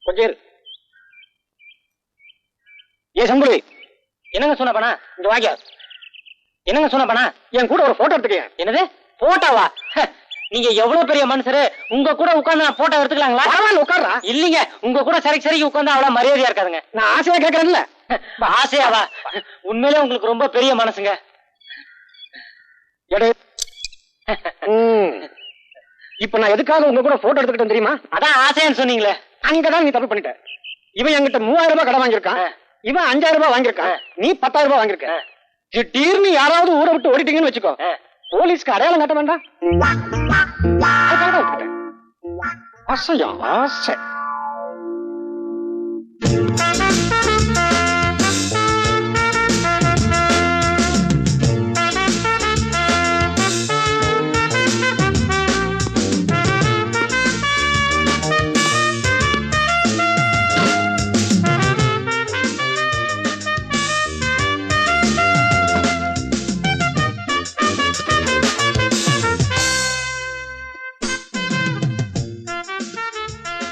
கொஞ்சம் ஏ சம்புலி, என்னங்க சொன்ன பண்ணா இந்த வாக்கியா என்னங்க சொன்ன பண்ணா என் கூட ஒரு போட்டோ எடுத்துக்க. என்னது போட்டோவா? நீங்க எவ்வளவு பெரிய மனுஷரு, உங்க கூட உட்கார்ந்து நான் போட்டோ எடுத்துக்கலாங்களா? பரவாயில்ல உட்கார்றா. இல்லீங்க, உங்க கூட சரிக்கு உட்கார்ந்து அவ்வளவு மரியாதையா இருக்காதுங்க. நான் ஆசையா கேட்கறேன்ல. ஆசையாவா? உண்மையிலே உங்களுக்கு ரொம்ப பெரிய மனசுங்க. இப்ப நான் எதுக்காக உங்க கூட போட்டோ எடுத்துக்கிட்டேன் தெரியுமா? அதான் ஆசையான்னு சொன்னீங்களே, அங்கதான் நீ தப்பு பண்ணிட்ட. இவன் என்கிட்ட 3000 ரூபாய் கடன் வாங்கியிருக்கான், இவன் 5000 ரூபாய் வாங்கியிருக்கான், நீ 10000 ரூபாய் வாங்கியிருக்க. திடீர்னு யாராவது ஊரை விட்டு ஓடிட்டீங்கன்னு வச்சுக்கோ, போலீஸ்க்கு அடையாளம் காட்ட வேண்டாம். ஆசையா ஆசை.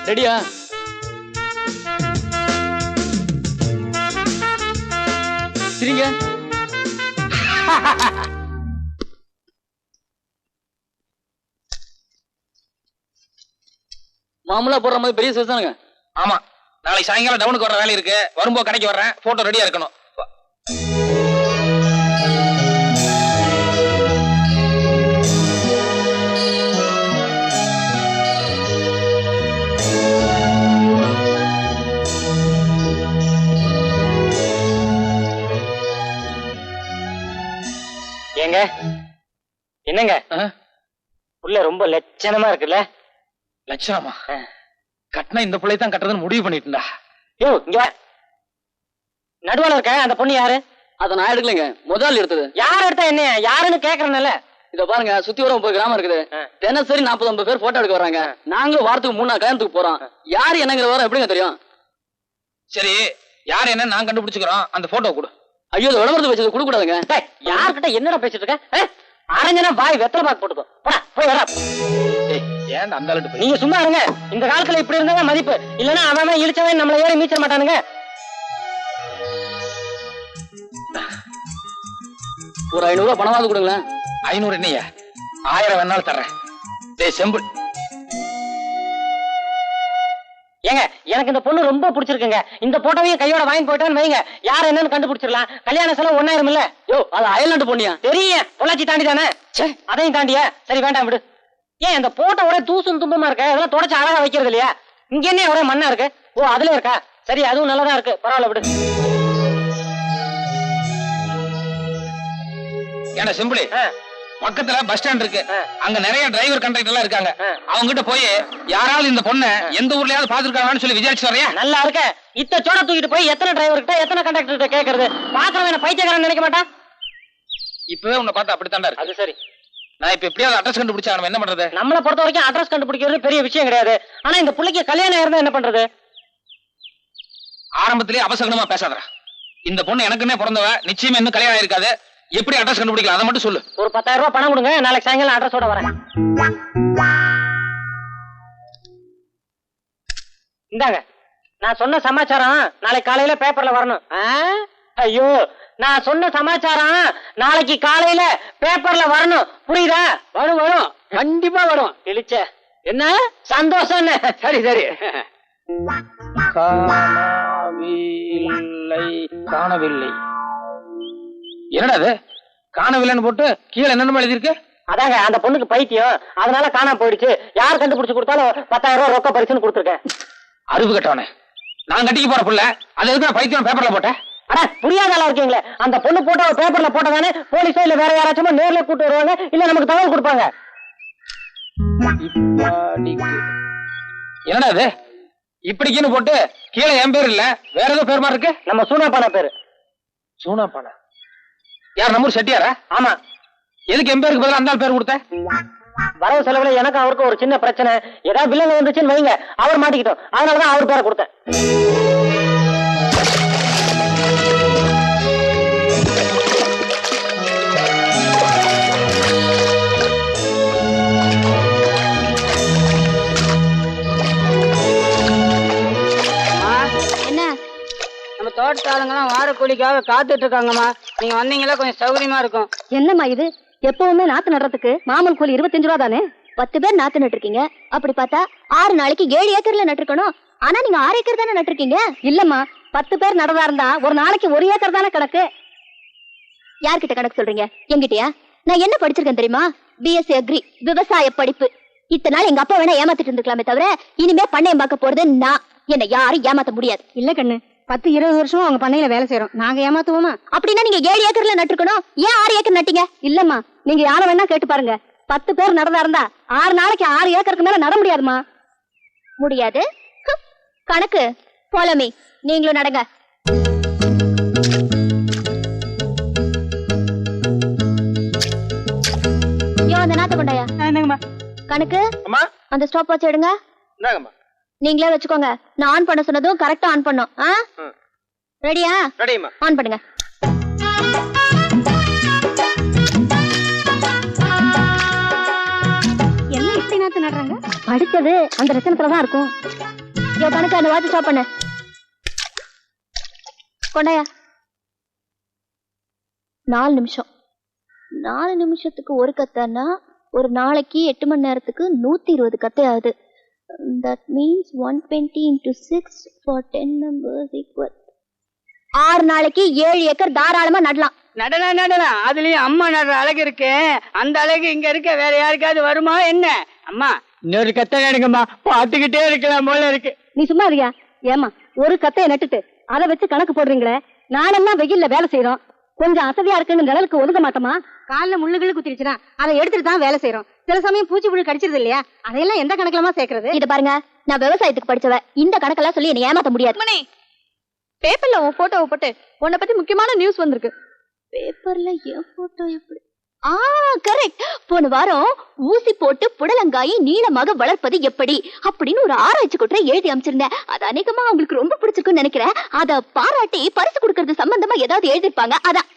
ரெடியா? சரிங்க. மாமூலா போடுற மாதிரி பெரிய சைஸ் தானுங்க. ஆமா, நாளைக்கு சாயங்காலம் டவுனுக்கு வர வேலை இருக்கு. வரும்போது கடைக்கு வர்றேன், போட்டோ ரெடியா இருக்கணும். ஏங்க என்னங்க உள்ள ரொம்ப லட்சணமா இருக்குல்ல? லட்சணமா? கட்டினா இந்த பிள்ளை தான் கட்டுறதுன்னு முடிவு பண்ணிட்டுண்டா. யோ இங்க நடுவால இருக்க அந்த பொண்ணு யாரு? அதை நான் எடுக்கலைங்க, முதல் எடுத்தது. யார் எடுத்தா என்ன, யாருன்னு கேக்குறேன்ல. இத பாருங்க, சுத்தி வர 30 கிராமம் இருக்குது. தினசரி 40-50 பேர் போட்டோ எடுக்க வராங்க. நாங்களும் வாரத்துக்கு 3 நாள் கல்யாணத்துக்கு போறோம். யாரு என்னங்கிற வர எப்படிங்க தெரியும்? சரி, யார் என்ன நான் கண்டுபிடிச்சுக்கிறோம். அந்த போட்டோ கொடு. ஐயோ, விளம்பரத்தை வச்சது கொடுக்க கூடாதுங்க. யார்கிட்ட என்னடா பேசிட்டு இருக்க? அரஞ்சனா பாய் வெத்தலை பாக்கு போட்டுக்கோ. போய் வரா. ஏன் அந்த ஆளுட்டு நீங்க சும்மா இருங்க. இந்த காலத்துல இப்படி இருந்தா மதிப்பு, இல்லன்னா அவன் இழிச்சவன் நம்மள ஏறி மீச்ச மாட்டானுங்க. ஒரு 500 ரூபாய் பணமாவது கொடுங்களேன். 500 என்னையா? 1000 வேணாலும் தர்றேன். டேய் செம்பு, ஏங்க எனக்கு இந்த பொண்ணு ரொம்ப பிடிச்சிருக்குங்க. இந்த போட்டோவையும் கையோட வாங்கி போயிட்டான்னு வைங்க, யார் என்னன்னு கண்டுபிடிச்சிடலாம். கல்யாண செலவு 1000 இல்ல? யோ, அது அயல்நாட்டு பொண்ணியா? தெரியும், பொள்ளாச்சி தாண்டி தானே. அதையும் தாண்டியா? சரி வேண்டாம் விடு. ஏன் இந்த போட்டோ ஒரே தூசும் தும்பமா இருக்க? அதெல்லாம் தொடச்சு அழகா வைக்கிறது இல்லையா? இங்க என்ன ஒரே மண்ணா இருக்கு? ஓ அதுல இருக்கா? சரி, அதுவும் நல்லதா இருக்கு, பரவாயில்ல விடு. ஏன்னா செம்புலி, பக்கத்துல பஸ் ஸ்டாண்ட் இருக்கு. அங்க நிறைய டிரைவர் கண்டக்டர் எல்லாம் இருக்காங்க. அவங்க கிட்ட போய் யாராவது இந்த பொண்ணை எந்த ஊர்லயாவது பாத்துருக்காங்கன்னு சொல்லி விசாரிச்சு வரையா? நல்லா இருக்க. இத்த சோட தூக்கிட்டு போய் எத்தனை டிரைவர் கிட்ட எத்தனை கண்டக்டர் கிட்ட கேக்குறது? பாக்குறவன் பைத்தியக்காரன் நினைக்க மாட்டான். இப்பவே உன்னை பார்த்தா அப்படித்தாண்டா இருக்கு. அது சரி, நான் இப்ப எப்படியாவது அட்ரஸ் கண்டுபிடிச்சா நம்ம என்ன பண்றது? நம்மளை பொறுத்த வரைக்கும் அட்ரஸ் கண்டுபிடிக்கிறது பெரிய விஷயம் கிடையாது. ஆனா இந்த பிள்ளைக்கு கல்யாணம் இருந்தா என்ன பண்றது? ஆரம்பத்திலேயே அபசகனமா பேசாதடா. இந்த பொண்ணு எனக்குன்னே பிறந்தவ, நிச்சயமா இன்னும் கல்யாணம் இருக்காது. எப்படி அட்ரஸ் கண்டுபிடிக்கலாம் அதை மட்டும் சொல்லு. ஒரு 10000 ரூபாய் பணம் கொடுங்க, நாளைக்கு சாயங்காலம் அட்ரஸோட வரேன். இந்தாங்க, நான் சொன்ன சமாச்சாரம் நாளைக்கு காலையில பேப்பர்ல வரணும். ஐயோ, நான் சொன்ன சமாச்சாரம் நாளைக்கு காலையில பேப்பர்ல வரணும், புரியுதா? வரும் வரும், கண்டிப்பா வரும். இழிச்ச என்ன சந்தோஷம். சரி சரி. காணவில்லை. என்னடா அது காணவில்லைன்னு போட்டு கீழே என்னென்ன எழுதிருக்கு? அதாங்க அந்த பொண்ணுக்கு பைத்தியம், அதனால காணாம போயிடுச்சு. யார் கண்டுபிடிச்சு கொடுத்தாலும் 10000 ரூபாய் ரொக்க பரிசுன்னு கொடுத்துருக்கேன். அறிவு கட்டவனே, நான் கட்டிக்கு போற புள்ள, அது எதுக்கு பைத்தியம் பேப்பர்ல போட்டேன்? அட புரியாத ஆளா இருக்கீங்களே. அந்த பொண்ணு போட்டோ பேப்பர்ல போட்டதானே போலீஸோ இல்ல வேற யாராச்சும் நேர்ல கூட்டு வருவாங்க, இல்ல நமக்கு தகவல் கொடுப்பாங்க. என்னடா அது இப்படிக்குன்னு போட்டு கீழே என் பேர் இல்ல வேற ஏதோ பேர் மாதிரி இருக்கு? நம்ம சூனாப்பான பேரு. சூனாப்பானா? யார், நம்ம செட்டியாரா? ஆமா. எதுக்கு என் பேருக்கு பதிலா அந்த பேர் கொடுத்த? வரவு செலவுல எனக்கு அவருக்கு ஒரு சின்ன பிரச்சனை, ஏதாவது வில்லங்க வந்துச்சுன்னு வைங்க, அவர் மாட்டிக்கிட்டோம், அதனாலதான் அவர் பேரை கொடுத்தேன். தோட்டத்தாளுங்கெல்லாம் வார கூலிக்காக காத்துட்டு இருக்காங்கம்மா. நீங்க வந்தீங்களா கொஞ்சம் சௌகரியமா இருக்கும். என்னம்மா இது? எப்பவுமே நாத்து நடுறதுக்கு மாமூல் கூலி 25 ரூபா தானே? 10 பேர் நாத்து நட்டுருக்கீங்க. அப்படி பார்த்தா 6 நாளைக்கு 7 ஏக்கர்ல நட்டுருக்கணும். ஆனா நீங்க 6 ஏக்கர் தானே நட்டுருக்கீங்க. இல்லம்மா, 10 பேர் நடதா இருந்தா ஒரு நாளைக்கு 1 ஏக்கர் தானே கணக்கு. யார்கிட்ட கணக்கு சொல்றீங்க? என்கிட்டயா? நான் என்ன படிச்சிருக்கேன் தெரியுமா? பிஎஸ்சி அக்ரி, விவசாய படிப்பு. இத்தனை நாள் எங்க அப்பா வேணா ஏமாத்திட்டு இருந்துக்கலாமே தவிர இனிமே பண்ணையம் பார்க்க போறது நான். என்ன யாரும் ஏமாத்த முடியாது. இல்ல கண்ணு, 10-20 வருஷம் அவங்க பண்ணையில வேலை செய்யறோம். நாங்க ஏமாத்துவோமா? அப்படின்னா நீங்க 7 ஏக்கர்ல நட்டுருக்கணும். ஏன் 6 ஏக்கர் நட்டீங்க? இல்லம்மா, நீங்க யார வேணா கேட்டு பாருங்க. 10 பேர் நடந்தா இருந்தா 6 நாளைக்கு 6 ஏக்கருக்கு மேல நட முடியாதுமா. முடியாது. கணக்கு போலமி, நீங்களும் நடங்க. யோ, அந்த நாத்த கொண்டாயா. என்னங்கம்மா? கணக்கு அம்மா அந்த ஸ்டாப் வாட்ச் எடுங்க. இந்தாங்கம்மா. நீங்களே வச்சுக்கோங்க. நான் ஆன் பண்ண சொன்னதும் கரெக்டா ஆன் பண்ணும். ரெடியா? ரெடிம்மா. ஆன் பண்ணுங்க. என்ன இப்படி நாத்து நடுறாங்க? படிச்சது அந்த லட்சணத்துலதான் இருக்கும். யோ கணக்கு அந்த வாட்ச் ஸ்டாப் பண்ணு. கொண்டாயா. 4 நிமிஷம். 4 நிமிஷத்துக்கு ஒரு கத்தைன்னா ஒரு நாளைக்கு 8 மணி நேரத்துக்கு 120 கத்தை ஆகுது. That means 120 into 6 for 10 numbers equal. 6 நாளைக்கு 7 ஏக்கர் தாராளமா நடலாம். நடலாம். அதுலயும் அம்மா நடுற அழகு இருக்கு. அந்த அழகு இங்க இருக்க வேற யாருக்காவது வருமா என்ன? அம்மா இன்னொரு கத்தை நடுங்கம்மா, பாத்துக்கிட்டே இருக்கலாம் போல இருக்கு. நீ சும்மா இருக்கியா? ஏமா, ஒரு கத்தையை நட்டுட்டு அதை வச்சு கணக்கு போடுறீங்களே. நானெல்லாம் வெயில்ல வேலை செய்யறோம். கொஞ்சம் அசதியா இருக்குன்னு நிழலுக்கு ஒதுக்க மாட்டோமா? கால்ல முள்ளுகள் குத்திருச்சுன்னா அதை எடுத்துட்டு தான் வேலை செய்யறோம். சில சமயம் பூச்சி புழு கடிச்சிருது இல்லையா? அதையெல்லாம் எந்த கணக்குலமா சேர்க்கறது? இத பாருங்க, நான் விவசாயத்துக்கு படிச்சவ. இந்த கணக்கெல்லாம் சொல்லி என்னை ஏமாத்த முடியாது. பேப்பர்ல உன் போட்டோவை போட்டு உன்னை பத்தி முக்கியமான நியூஸ் வந்திருக்கு. பேப்பர்ல என் போட்டோ எப்படி? கரெக்ட். போன வாரம் ஊசி போட்டு புடலங்காயை நீளமாக வளர்ப்பது எப்படி அப்படின்னு ஒரு ஆராய்ச்சி கூட்டரை எழுதி அமைச்சிருந்தேன். அது அநேகமா அவங்களுக்கு ரொம்ப பிடிச்சிருக்குன்னு நினைக்கிறேன். அத பாராட்டி பரிசு கொடுக்கறது சம்பந்தமா ஏதாவது எழுதிருப்பாங்க. அதான்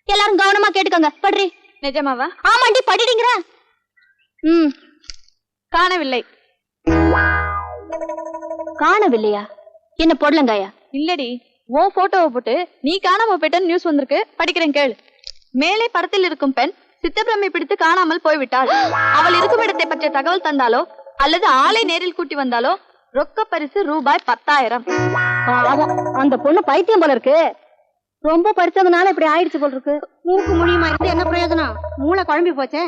எல்லாரும் கவனமா கேட்டுக்கோங்க. படுறி. நிஜமாவா? ஆமாண்டி, படிடுங்கிற. காணவில்லை. காணவில்லையா? என்ன புடலங்காயா? இல்லடி, உன் போட்டோவை போட்டு நீ காணாம போயிட்டன்னு நியூஸ் வந்திருக்கு. படிக்கிறேன் கேளு. மேலே படத்தில் இருக்கும் பெண் சித்தப்பிரமை பிடித்து காணாமல் போய்விட்டாள். அவள் இருக்கும் இடத்தை பற்றிய தகவல் தந்தாலோ அல்லது ஆளை நேரில் கூட்டி வந்தாலோ ரொக்க பரிசு ரூபாய் 10,000. அந்த பொண்ணு பைத்தியம் போல இருக்கு. ரொம்ப படிச்சதுனால இப்படி ஆயிடுச்சு போல இருக்கு. மூக்கு முடியுமா இருந்து என்ன பிரயோஜனம்? மூளை குழம்பி போச்சே.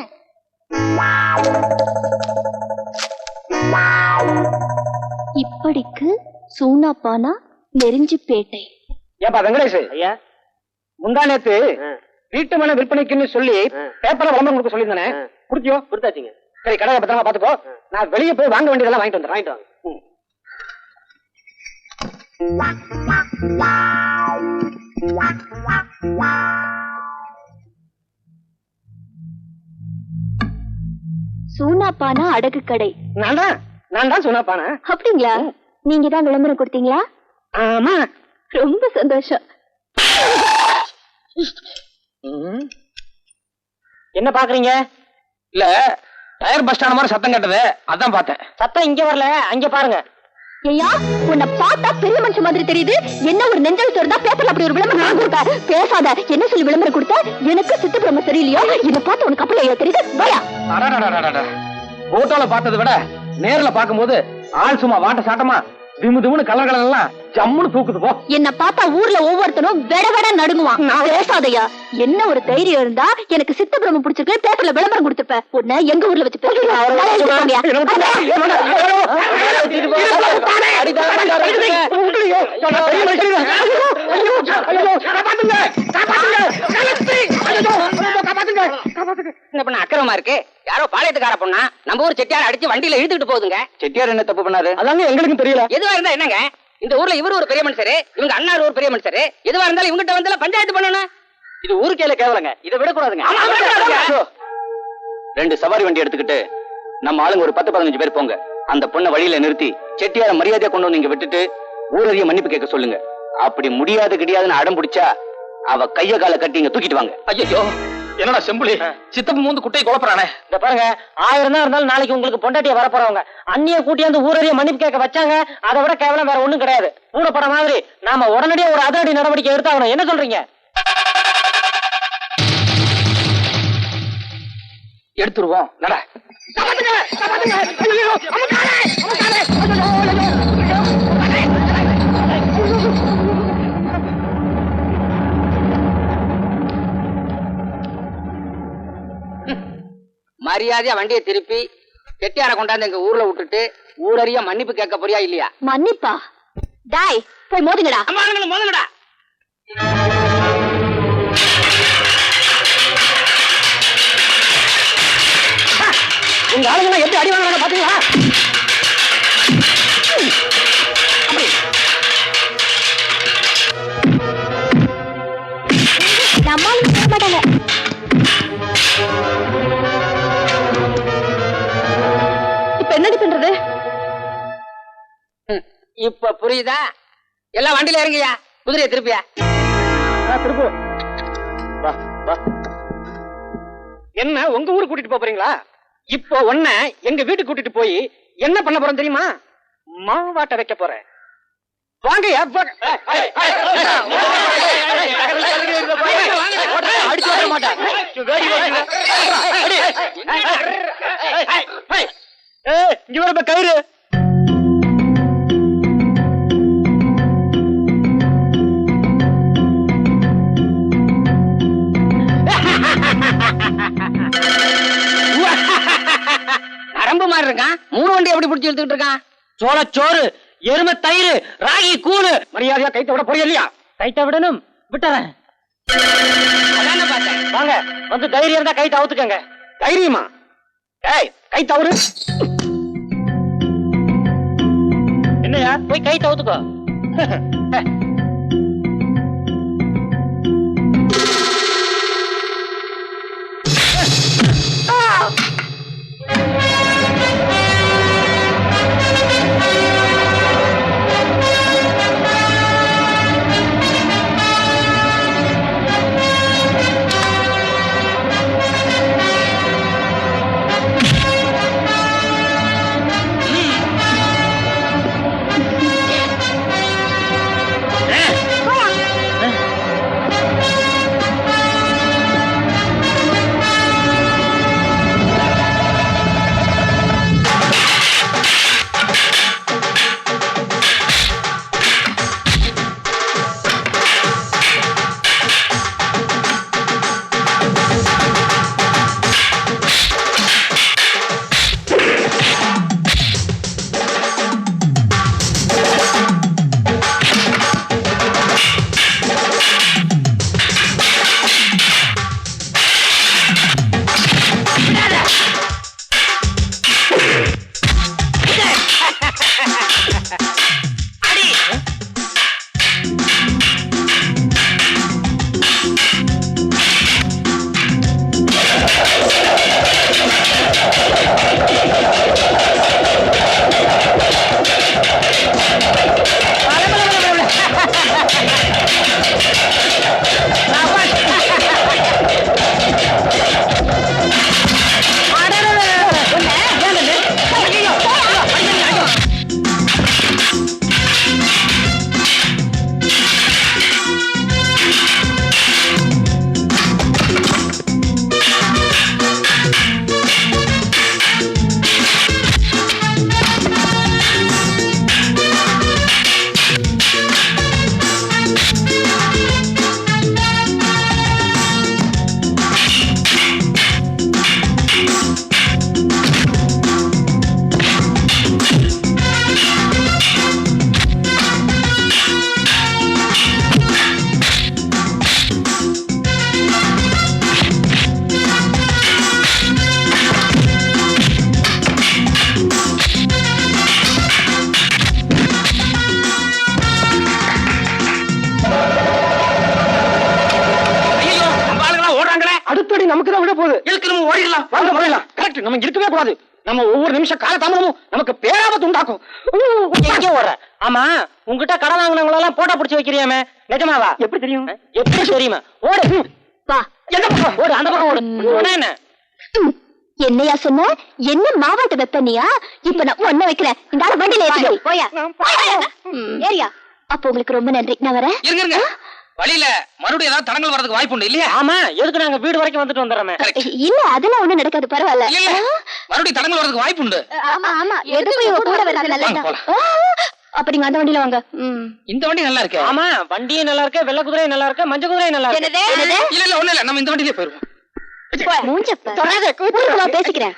இப்படிக்கு சூனாப்பானா நெருஞ்சிப்பேட்டை. ஏப்பா வெங்கடேஷ் ஐயா, முந்தா நேத்து வீட்டு மனை விற்பனைக்குன்னு சொல்லி பேப்பர்ல விளம்பரம் கொடுக்க சொல்லியிருந்தானே, கொடுத்தியோ? கொடுத்தாச்சுங்க. சரி, கடையை பத்திரமா பாத்துக்கோ. நான் வெளியே போய் வாங்க வேண்டியதெல்லாம் வாங்கிட்டு வந்துடுறேன். சூனாப்பானா அடகு கடை. நான் தான் சொன்னாப்பானா. அப்படிங்களா? நீங்க தான் விளம்பரம் கொடுத்தீங்களா? ஆமா. ரொம்ப சந்தோஷம். என்ன பாக்குறீங்க? இல்ல, டயர் பஸ் ஸ்டாண்ட் மாதிரி சத்தம் கேட்டது, அதான் பார்த்தேன். சத்தம் இங்க வரல, அங்க பாருங்க. ஐயா, உன்னை பார்த்தா பெரிய மனுஷன் மாதிரி தெரியுது. என்ன ஒரு நெஞ்சல் தோறுதா பேப்பர்ல அப்படி ஒரு விளம்பரம் கொடுத்த? பேசாத. என்ன சொல்லி விளம்பரம் கொடுத்த? எனக்கு சித்து பிரம்ம சரியில்லையோ? இதை பார்த்து உனக்கு அப்பல தெரியுது. பயா போட்டோல பார்த்ததை விட நேர்ல பாக்கும்போது ஆள் சும்மா வாட்ட சாட்டமா திமுன்னு கலர் கலர் எல்லாம் ஜம்முன்னு தூக்குது போ. என்ன பார்த்தா ஊர்ல ஒவ்வொருத்தனும் வெட வெட நடுங்குவான். நான் பேசாதையா. என்ன ஒரு தைரியம் இருந்தா எனக்கு சித்த பிரம்ம பிடிச்சிருக்கு பேப்பர்ல விளம்பரம் கொடுத்துப்ப. உன்னை எங்க ஊர்ல வச்சு அக்கிரமா இருக்கு. யாரோ பாளையத்துக்கார பொண்ணா நம்ம ஊர் செட்டியார் அடிச்சு வண்டியில இழுத்துட்டு போகுதுங்க. செட்டியார் என்ன தப்பு பண்ணாரு? அதாங்க எங்களுக்கும் தெரியல. எதுவா இருந்தா என்னங்க, இந்த ஊர்ல இவரு ஒரு பெரிய மனுஷரு, இவங்க அண்ணாரு ஒரு பெரிய மனுஷரு. எதுவா இருந்தாலும் இவங்கிட்ட வந்து பஞ்சாயத்து பண்ணணும். இது ஊருக்கேல கேவலங்க. இதை விடக்கூடாதுங்க. 2 சவாரி வண்டி எடுத்துக்கிட்டு நம்ம ஆளுங்க ஒரு 10-15 பேர் போங்க. அந்த பொண்ணை வழியில நிறுத்தி செட்டியார மரியாதையா கொண்டு வந்து இங்க விட்டுட்டு ஊரறிய மன்னிப்பு கேட்க சொல்லுங்க. அப்படி முடியாது கிடையாதுன்னு அடம் பிடிச்சா அவ கைய கால கட்டி இங்க தூக்கிட்டு வாங்க. ஐயோ, என்னடா செம்புலி சித்தப்பு மூந்து குட்டையை குழப்பறானே. இந்த பாருங்க, 1000 தான் இருந்தாலும் நாளைக்கு உங்களுக்கு பொண்டாட்டிய வரப்போறவங்க அண்ணிய கூட்டியாந்து ஊரறிய மன்னிப்பு கேட்க வச்சாங்க. அதை விட கேவலம் வேற ஒண்ணும் கிடையாது. கூடப்பட மாதிரி நாம உடனடியே ஒரு அதிரடி நடவடிக்கை எடுத்தாகணும். என்ன சொல்றீங்க? எடுத்துருவோம். நட. மரியாதையா வண்டியை திருப்பி செட்டியார கொண்டாந்து எங்க ஊர்ல விட்டுட்டு ஊரறிய மன்னிப்பு கேட்க போறியா இல்லையா? மன்னிப்பா? டாய், போய் மோதுங்கடா. மோதுங்கடா. உங்க ஆளுங்க எப்படி அடி வாங்குறாங்க பாத்தீங்களா? நம்மளும் செய்ய மாட்டாங்க. இப்ப என்னடி பண்றது? இப்ப புரியுதா? எல்லாம் வண்டியில இறங்கியா, குதிரையை திருப்பியா. திருப்பு. வா வா. என்ன உங்க ஊருக்கு கூட்டிட்டு போறீங்களா? இப்போ ஒன்ன எங்க வீட்டுக்கு கூட்டிட்டு போய் என்ன பண்ண போறோம் தெரியுமா? மாவாட்ட வைக்க போறேன். வாங்க. அடிச்சு வர மாட்டேன். இங்க வர கயிறு. நரம்பு மாதிரி இருக்கான். 3 வண்டி எப்படி பிடிச்சி இழுத்துக்கிட்டு இருக்கான்? சோளச்சோறு, எருமை தயிர், ராகி கூழு. மரியாதையா கைத்த விட போறியா இல்லையா? கைத்த விடணும். விட்டுறேன். வாங்க, வந்து தைரியம் இருந்தா கை தவுத்துக்கங்க. தைரியமா? ஏய், கை தவறு. என்னையா போய் கை தவுத்துக்கோ. நம்ம இருக்கவே கூடாது. நம்ம ஒவ்வொரு நிமிஷம் கால தாமதமும் நமக்கு பேராபத்து உண்டாக்கும். எங்க ஓடுற? ஆமா, உங்ககிட்ட கடன் வாங்கினவங்களெல்லாம் போட்டோ பிடிச்சு வைக்கிறியாமே, நிஜமாவா? எப்படி தெரியும்? எப்படி தெரியுமா? ஓடு. வா. எந்த பக்கம் ஓடு, அந்த பக்கம் ஓடு. ஓடு என்ன? ம். என்னையா சொன்ன? என்ன மாவாட்ட வெப்பனியா? இப்ப நான் ஒண்ணு வைக்கிறேன். இந்த ஆள வண்டியில ஏத்தி போயா. ஏரியா. அப்ப உங்களுக்கு ரொம்ப நன்றி. நான் வரேன். இருங்க இருங்க. வழியில மறுபடியும் ஏதாவது தடங்கள் வரதுக்கு வாய்ப்பு உண்டு இல்லையா? ஆமா, எதுக்கு நாங்க வீடு வரைக்கும் வந்துட்டு வந்துடுறோமே. இல்ல அதெல்லாம் ஒண்ணும் நடக்காது, பரவாயில்ல. இல்ல இல்ல, மறுபடியும் தடங்கள் வரதுக்கு வாய்ப்பு உண்டு. ஆமா ஆமா, எதுக்கு இவ கூட வரது நல்லதுதான். அப்ப நீங்க அந்த வண்டியில வாங்க. இந்த வண்டி நல்லா இருக்கு. ஆமா, வண்டியும் நல்லா இருக்கு, வெள்ளை குதிரையும் நல்லா இருக்கு, மஞ்சள் குதிரையும் நல்லா இருக்கு. இல்ல இல்ல ஒண்ணு இல்ல, நம்ம இந்த வண்டியிலே போயிருவோம். மூஞ்சப்ப பேசிக்கிறேன்.